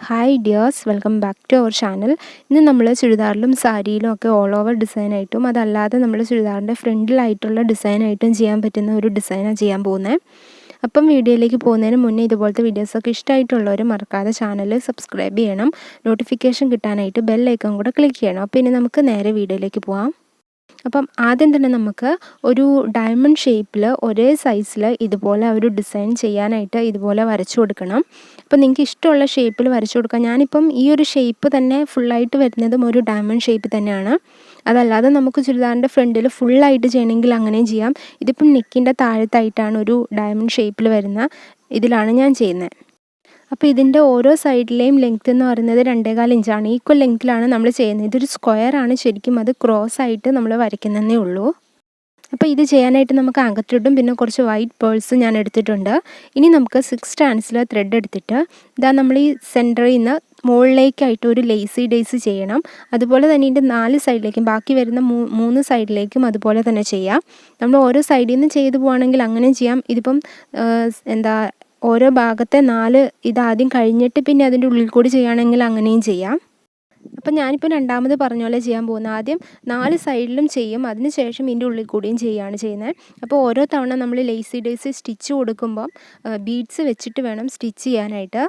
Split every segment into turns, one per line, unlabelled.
Hi dears, welcome back to our channel. ഇന്ന് നമ്മൾ ചുരിദാറിലും സാരിയിലും ഒക്കെ ഓൾ ഓവർ ഡിസൈനായിട്ടും അതല്ലാതെ നമ്മൾ ചുരിദാറിൻ്റെ ഫ്രണ്ടിലായിട്ടുള്ള ഡിസൈനായിട്ടും ചെയ്യാൻ പറ്റുന്ന ഒരു ഡിസൈനാണ് ചെയ്യാൻ പോകുന്നത്. അപ്പം വീഡിയോയിലേക്ക് പോകുന്നതിന് മുന്നേ ഇതുപോലത്തെ വീഡിയോസൊക്കെ ഇഷ്ടമായിട്ടുള്ളവർ മറക്കാതെ ചാനൽ സബ്സ്ക്രൈബ് ചെയ്യണം. നോട്ടിഫിക്കേഷൻ കിട്ടാനായിട്ട് ബെൽ ഐക്കൺ കൂടെ ക്ലിക്ക് ചെയ്യണം. അപ്പോൾ ഇനി നമുക്ക് നേരെ വീഡിയോയിലേക്ക് പോകാം. അപ്പം ആദ്യം തന്നെ നമുക്ക് ഒരു ഡയമണ്ട് ഷേപ്പിൽ ഒരേ സൈസിൽ ഇതുപോലെ ഒരു ഡിസൈൻ ചെയ്യാനായിട്ട് ഇതുപോലെ വരച്ചു കൊടുക്കണം. അപ്പോൾ നിങ്ങൾക്ക് ഇഷ്ടമുള്ള ഷേപ്പിൽ വരച്ചു കൊടുക്കാം. ഞാനിപ്പം ഈ ഒരു ഷേപ്പ് തന്നെ ഫുള്ളായിട്ട് വരുന്നതും ഒരു ഡയമണ്ട് ഷേപ്പ് തന്നെയാണ്. അതല്ലാതെ നമുക്ക് ചുരിദാറിൻ്റെ ഫ്രണ്ടിൽ ഫുള്ളായിട്ട് ചെയ്യണമെങ്കിൽ അങ്ങനെയും ചെയ്യാം. ഇതിപ്പം നെക്കിൻ്റെ താഴത്തായിട്ടാണ് ഒരു ഡയമണ്ട് ഷേപ്പിൽ വരുന്ന ഇതിലാണ് ഞാൻ ചെയ്യുന്നത്. അപ്പോൾ ഇതിൻ്റെ ഓരോ സൈഡിലെയും ലെങ്ത്ത് എന്ന് പറയുന്നത് 2.25 ഇഞ്ചാണ്. ഈക്വൽ ലെങ്ത്തിലാണ് നമ്മൾ ചെയ്യുന്നത്. ഇതൊരു സ്ക്വയറാണ്, ശരിക്കും അത് ക്രോസ് ആയിട്ട് നമ്മൾ വരയ്ക്കുന്നതേ ഉള്ളൂ. അപ്പോൾ ഇത് ചെയ്യാനായിട്ട് നമുക്ക് അകത്തിട്ടും പിന്നെ കുറച്ച് വൈറ്റ് പേൾസ് ഞാൻ എടുത്തിട്ടുണ്ട്. ഇനി നമുക്ക് 6 സ്റ്റാൻഡ്സിൽ ത്രെഡ് എടുത്തിട്ട് ഇതാ നമ്മൾ ഈ സെൻറ്ററിൽ നിന്ന് മുകളിലേക്കായിട്ട് ഒരു ലേസി ഡേയ്സ് ചെയ്യണം. അതുപോലെ തന്നെ ഇതിൻ്റെ 4 സൈഡിലേക്കും ബാക്കി വരുന്ന 3 സൈഡിലേക്കും അതുപോലെ തന്നെ ചെയ്യാം. നമ്മൾ ഓരോ സൈഡിൽ നിന്ന് ചെയ്തു പോവുകയാണെങ്കിൽ അങ്ങനെയും ചെയ്യാം. ഇതിപ്പം ഓരോ ഭാഗത്തെ 4 ഇതാദ്യം കഴിഞ്ഞിട്ട് പിന്നെ അതിൻ്റെ ഉള്ളിൽ കൂടി ചെയ്യുകയാണെങ്കിൽ അങ്ങനെയും ചെയ്യാം. അപ്പം ഞാനിപ്പോൾ രണ്ടാമത് പറഞ്ഞ പോലെ ചെയ്യാൻ പോകുന്നത്, ആദ്യം 4 സൈഡിലും ചെയ്യും, അതിന് ശേഷം ഇതിൻ്റെ ഉള്ളിൽ കൂടിയും ചെയ്യുകയാണ് ചെയ്യുന്നത്. അപ്പോൾ ഓരോ തവണ നമ്മൾ ലേസി ഡേയ്സ് സ്റ്റിച്ച് കൊടുക്കുമ്പം ബീഡ്സ് വെച്ചിട്ട് വേണം സ്റ്റിച്ച് ചെയ്യാനായിട്ട്.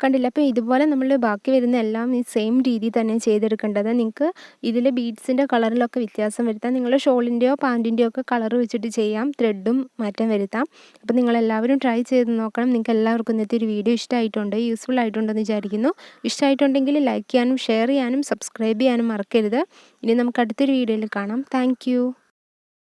കണ്ടില്ലേ? അപ്പോൾ ഇതുപോലെ നമ്മൾ ബാക്കി വരുന്ന എല്ലാം ഈ സെയിം രീതിയിൽ തന്നെ ചെയ്തെടുക്കേണ്ടത്. നിങ്ങൾക്ക് ഇതിൽ ബീഡ്സിൻ്റെ കളറിലൊക്കെ വ്യത്യാസം വരുത്താം. നിങ്ങളുടെ ഷോളിൻ്റെയോ പാൻറ്റിൻ്റെയോ ഒക്കെ കളർ വെച്ചിട്ട് ചെയ്യാം. ത്രെഡും മാറ്റം വരുത്താം. അപ്പോൾ നിങ്ങളെല്ലാവരും ട്രൈ ചെയ്ത് നോക്കണം. നിങ്ങൾക്ക് എല്ലാവർക്കും ഇന്നത്തെ ഒരു വീഡിയോ ഇഷ്ടമായിട്ടുണ്ട്, യൂസ്ഫുൾ ആയിട്ടുണ്ടെന്ന് വിചാരിക്കുന്നു. ഇഷ്ടമായിട്ടുണ്ടെങ്കിൽ ലൈക്ക് ചെയ്യാനും ഷെയർ ചെയ്യാനും സബ്സ്ക്രൈബ് ചെയ്യാനും മറക്കരുത്. ഇനി നമുക്ക് അടുത്തൊരു വീഡിയോയിൽ കാണാം. താങ്ക്